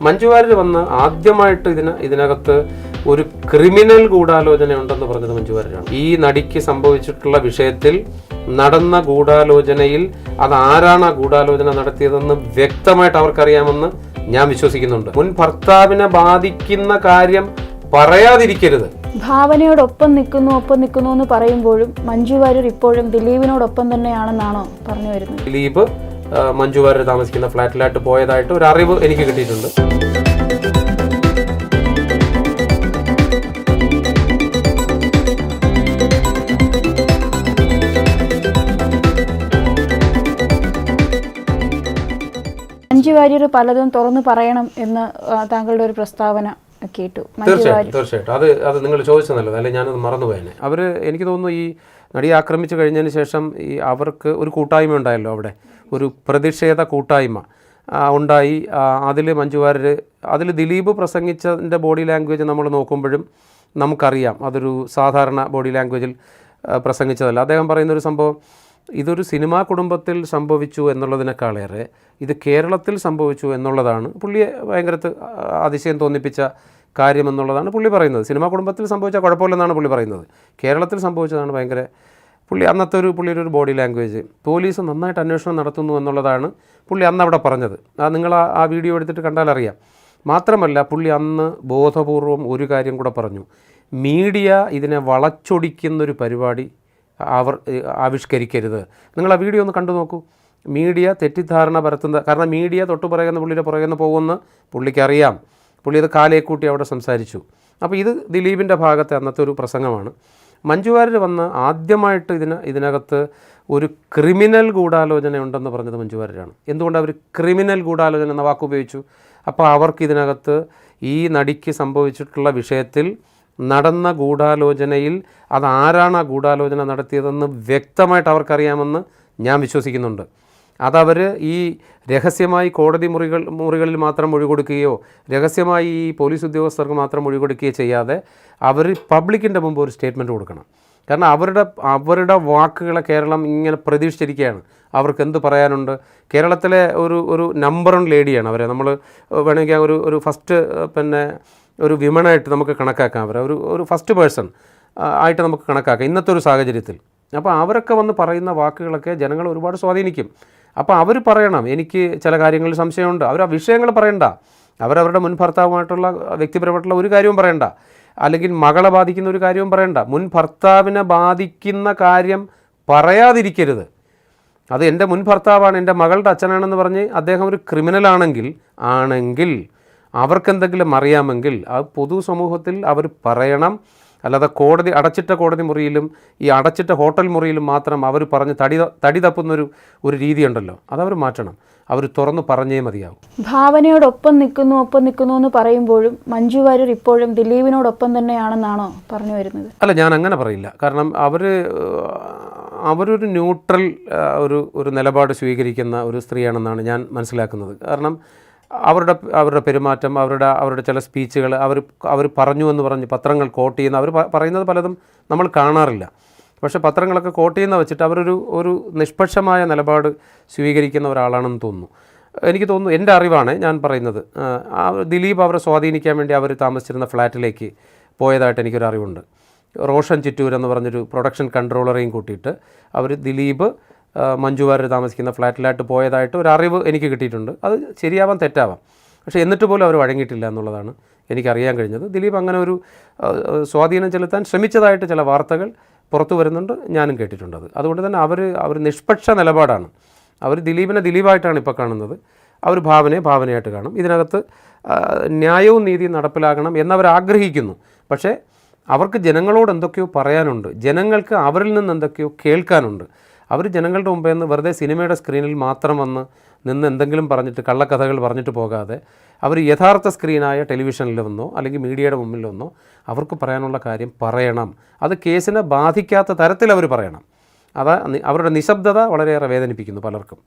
മഞ്ജു വാര്യർ വന്ന് ആദ്യമായിട്ട് ഇതിനകത്ത് ഒരു ക്രിമിനൽ ഗൂഢാലോചന ഉണ്ടെന്ന് പറഞ്ഞത് മഞ്ജു വാര്യരാണ്. ഈ നടിക്ക് സംഭവിച്ചിട്ടുള്ള വിഷയത്തിൽ നടന്ന ഗൂഢാലോചനയിൽ അത് ആരാണ് ആ ഗൂഢാലോചന നടത്തിയതെന്ന് വ്യക്തമായിട്ട് അവർക്കറിയാമെന്ന് ഞാൻ വിശ്വസിക്കുന്നുണ്ട്. മുൻ ഭർത്താവിനെ ബാധിക്കുന്ന കാര്യം പറയാതിരിക്കരുത്. ഭാവനയോടൊപ്പം നിൽക്കുന്നു എന്ന് പറയുമ്പോഴും മഞ്ജു വാര്യർ ഇപ്പോഴും ദിലീപിനോടൊപ്പം തന്നെയാണെന്നാണോ പറഞ്ഞു വരുന്നത്? ദിലീപ് മഞ്ജു വാര്യർ താമസിക്കുന്ന ഫ്ലാറ്റിലായിട്ട് പോയതായിട്ട് ഒരു അറിവ് എനിക്ക് കിട്ടിയിട്ടുണ്ട്. മഞ്ജു വാര്യർ പലതും തുറന്നു പറയണം എന്ന് താങ്കളുടെ ഒരു പ്രസ്താവന കേട്ടു. തീർച്ചയായിട്ടും അത് നിങ്ങൾ ചോദിച്ചത് നല്ലത്, അല്ലെങ്കിൽ ഞാനത് മറന്നുപോയേനെ. അവർ എനിക്ക് തോന്നുന്നു ഈ നടിയെ ആക്രമിച്ചു കഴിഞ്ഞതിന് ശേഷം ഈ അവർക്ക് ഒരു കൂട്ടായ്മ ഉണ്ടായല്ലോ, അവിടെ ഒരു പ്രതിഷേധ കൂട്ടായ്മ ഉണ്ടായി. അതിൽ മഞ്ജു വാര്യർ, അതിൽ ദിലീപ് പ്രസംഗിച്ചതിൻ്റെ ബോഡി ലാംഗ്വേജ് നമ്മൾ നോക്കുമ്പോഴും നമുക്കറിയാം അതൊരു സാധാരണ ബോഡി ലാംഗ്വേജിൽ പ്രസംഗിച്ചതല്ല. അദ്ദേഹം പറയുന്നൊരു സംഭവം, ഇതൊരു സിനിമാ കുടുംബത്തിൽ സംഭവിച്ചു എന്നുള്ളതിനേക്കാളേറെ ഇത് കേരളത്തിൽ സംഭവിച്ചു എന്നുള്ളതാണ് പുള്ളിയെ ഭയങ്കര അതിശയം തോന്നിപ്പിച്ച കാര്യമെന്നുള്ളതാണ് പുള്ളി പറയുന്നത്. സിനിമാ കുടുംബത്തിൽ സംഭവിച്ചാൽ കുഴപ്പമില്ലെന്നാണ് പുള്ളി പറയുന്നത്. കേരളത്തിൽ സംഭവിച്ചതാണ് ഭയങ്കര അന്നത്തെ പുള്ളിയുടെ ഒരു ബോഡി ലാംഗ്വേജ്. പോലീസ് നന്നായിട്ട് അന്വേഷണം നടത്തുന്നു എന്നുള്ളതാണ് പുള്ളി അന്ന് അവിടെ പറഞ്ഞത്. നിങ്ങൾ ആ വീഡിയോ എടുത്തിട്ട് കണ്ടാലറിയാം. മാത്രമല്ല പുള്ളി അന്ന് ബോധപൂർവം ഒരു കാര്യം കൂടെ പറഞ്ഞു, മീഡിയ ഇതിനെ വളച്ചൊടിക്കുന്നൊരു പരിപാടി അവർ ആവിഷ്കരിക്കരുത്. നിങ്ങൾ ആ വീഡിയോ ഒന്ന് കണ്ടു നോക്കൂ. മീഡിയ തെറ്റിദ്ധാരണ പരത്തുന്ന, കാരണം മീഡിയ തൊട്ട് പുറകെ പോകുമെന്ന് പുള്ളിക്കറിയാം. പുള്ളി അത് കാലേ കൂട്ടി അവിടെ സംസാരിച്ചു. അപ്പോൾ ഇത് ദിലീപിൻ്റെ ഭാഗത്തെ അന്നത്തെ ഒരു പ്രസംഗമാണ്. മഞ്ജു വാര്യർ വന്ന് ആദ്യമായിട്ട് ഇതിനകത്ത് ഒരു ക്രിമിനൽ ഗൂഢാലോചന ഉണ്ടെന്ന് പറഞ്ഞത് മഞ്ജു വാര്യരാണ്. എന്തുകൊണ്ട് അവർ ക്രിമിനൽ ഗൂഢാലോചന എന്ന വാക്ക് ഉപയോഗിച്ചു? അപ്പോൾ അവർക്ക് ഇതിനകത്ത് ഈ നടിക്ക് സംഭവിച്ചിട്ടുള്ള വിഷയത്തിൽ നടന്ന ഗൂഢാലോചനയിൽ അത് ആരാണ് ആ ഗൂഢാലോചന നടത്തിയതെന്ന് വ്യക്തമായിട്ട് അവർക്കറിയാമെന്ന് ഞാൻ വിശ്വസിക്കുന്നുണ്ട്. അതവർ ഈ രഹസ്യമായി കോടതി മുറികളിൽ മാത്രം മൊഴി കൊടുക്കുകയോ രഹസ്യമായി ഈ പോലീസ് ഉദ്യോഗസ്ഥർക്ക് മാത്രം മൊഴി കൊടുക്കുകയോ ചെയ്യാതെ അവർ പബ്ലിക്കിൻ്റെ മുമ്പ് ഒരു സ്റ്റേറ്റ്മെൻറ്റ് കൊടുക്കണം. കാരണം അവരുടെ വാക്കുകളെ കേരളം ഇങ്ങനെ പ്രതീക്ഷിച്ചിരിക്കുകയാണ്. അവർക്ക് എന്ത് പറയാനുണ്ട്? കേരളത്തിലെ ഒരു നമ്പർ 1 ലേഡിയാണ് അവരെ. നമ്മൾ വേണമെങ്കിൽ ഒരു ഫസ്റ്റ് ഒരു വിമനായിട്ട് നമുക്ക് കണക്കാക്കാം. അവരെ ഒരു ഫസ്റ്റ് പേഴ്സൺ ആയിട്ട് നമുക്ക് കണക്കാക്കാം ഇന്നത്തെ ഒരു സാഹചര്യത്തിൽ. അപ്പോൾ അവരൊക്കെ വന്ന് പറയുന്ന വാക്കുകളൊക്കെ ജനങ്ങൾ ഒരുപാട് സ്വാധീനിക്കും. അപ്പോൾ അവർ പറയണം, എനിക്ക് ചില കാര്യങ്ങളിൽ സംശയമുണ്ട്. അവർ ആ വിഷയങ്ങൾ പറയണ്ട. അവരവരുടെ മുൻ ഭർത്താവുമായിട്ടുള്ള വ്യക്തിപരമായിട്ടുള്ള ഒരു കാര്യവും പറയണ്ട, അല്ലെങ്കിൽ മകളെ ബാധിക്കുന്ന ഒരു കാര്യവും പറയണ്ട. മുൻ ഭർത്താവിനെ ബാധിക്കുന്ന കാര്യം പറയാതിരിക്കരുത്. അത് എൻ്റെ മുൻ ഭർത്താവാണ്, എൻ്റെ മകളുടെ അച്ഛനാണെന്ന് പറഞ്ഞ് അദ്ദേഹം ഒരു ക്രിമിനലാണെങ്കിൽ അവർക്കെന്തെങ്കിലും അറിയാമെങ്കിൽ അത് പൊതുസമൂഹത്തിൽ അവർ പറയണം. അല്ലാതെ അടച്ചിട്ട കോടതി മുറിയിലും ഈ അടച്ചിട്ട ഹോട്ടൽ മുറിയിലും മാത്രം അവർ പറഞ്ഞ് തടി തപ്പുന്നൊരു രീതിയുണ്ടല്ലോ, അതവർ മാറ്റണം. അവർ തുറന്നു പറഞ്ഞേ മതിയാവും. ഭാവനയോടൊപ്പം നിൽക്കുന്നു എന്ന് പറയുമ്പോഴും മഞ്ജു വാര്യർ ഇപ്പോഴും ദിലീപിനോടൊപ്പം തന്നെയാണെന്നാണോ പറഞ്ഞു വരുന്നത്? അല്ല, ഞാൻ അങ്ങനെ പറയില്ല. കാരണം അവരൊരു ന്യൂട്രൽ ഒരു നിലപാട് സ്വീകരിക്കുന്ന ഒരു സ്ത്രീയാണെന്നാണ് ഞാൻ മനസ്സിലാക്കുന്നത്. കാരണം അവരുടെ പെരുമാറ്റം, അവരുടെ ചില സ്പീച്ചുകൾ അവർ പറഞ്ഞു എന്ന് പറഞ്ഞ് പത്രങ്ങൾ കോട്ട് ചെയ്യുന്ന, അവർ പറയുന്നത് പലതും നമ്മൾ കാണാറില്ല. പക്ഷേ പത്രങ്ങളൊക്കെ കോട്ട് ചെയ്യുന്ന വെച്ചിട്ട് അവരൊരു നിഷ്പക്ഷമായ നിലപാട് സ്വീകരിക്കുന്ന ഒരാളാണെന്ന് തോന്നുന്നു. എനിക്ക് തോന്നുന്നു, എൻ്റെ അറിവാണ് ഞാൻ പറയുന്നത്. ദിലീപ് അവരെ സ്വാധീനിക്കാൻ വേണ്ടി അവർ താമസിച്ചിരുന്ന ഫ്ലാറ്റിലേക്ക് പോയതായിട്ട് എനിക്കൊരു അറിവുണ്ട്. റോഷൻ ചിറ്റൂർ എന്ന് പറഞ്ഞൊരു പ്രൊഡക്ഷൻ കൺട്രോളറേയും കൂട്ടിയിട്ട് ദിലീപ് മഞ്ജു വാര്യർ താമസിക്കുന്ന ഫ്ലാറ്റിലായിട്ട് പോയതായിട്ട് ഒരു അറിവ് എനിക്ക് കിട്ടിയിട്ടുണ്ട്. അത് ശരിയാവാം തെറ്റാവാം, പക്ഷേ എന്നിട്ട് പോലും അവർ വഴങ്ങിയിട്ടില്ല എന്നുള്ളതാണ് എനിക്കറിയാൻ കഴിഞ്ഞത്. ദിലീപ് അങ്ങനെ ഒരു സ്വാധീനം ചെലുത്താൻ ശ്രമിച്ചതായിട്ട് ചില വാർത്തകൾ പുറത്തു വരുന്നുണ്ട്, ഞാനും കേട്ടിട്ടുണ്ട്. അതുകൊണ്ട് തന്നെ അവർ നിഷ്പക്ഷ നിലപാടാണ്. അവർ ദിലീപിനെ ദിലീപായിട്ടാണ് ഇപ്പോൾ കാണുന്നത്. അവർ ഭാവനയായിട്ട് കാണും. ഇതിനകത്ത് ന്യായവും നീതിയും നടപ്പിലാകണം എന്നവർ ആഗ്രഹിക്കുന്നു. പക്ഷേ അവർക്ക് ജനങ്ങളോട് എന്തൊക്കെയോ പറയാനുണ്ട്, ജനങ്ങൾക്ക് അവരിൽ നിന്ന് എന്തൊക്കെയോ കേൾക്കാനുണ്ട്. അവർ ജനങ്ങളുടെ മുമ്പേ നിന്ന് വെറുതെ സിനിമയുടെ സ്ക്രീനിൽ മാത്രം നിന്ന് എന്തെങ്കിലും പറഞ്ഞിട്ട് കള്ളക്കഥകൾ പറഞ്ഞിട്ട് പോകാതെ അവർ യഥാർത്ഥ സ്ക്രീനായ ടെലിവിഷനിൽ വന്നോ അല്ലെങ്കിൽ മീഡിയയുടെ മുമ്പിൽ വന്നോ അവർക്ക് പറയാനുള്ള കാര്യം പറയണം. അത് കേസിനെ ബാധിക്കാത്ത തരത്തിൽ അവർ പറയണം. അവരുടെ നിശബ്ദത വളരെയേറെ വേദനിപ്പിക്കുന്നു പലർക്കും.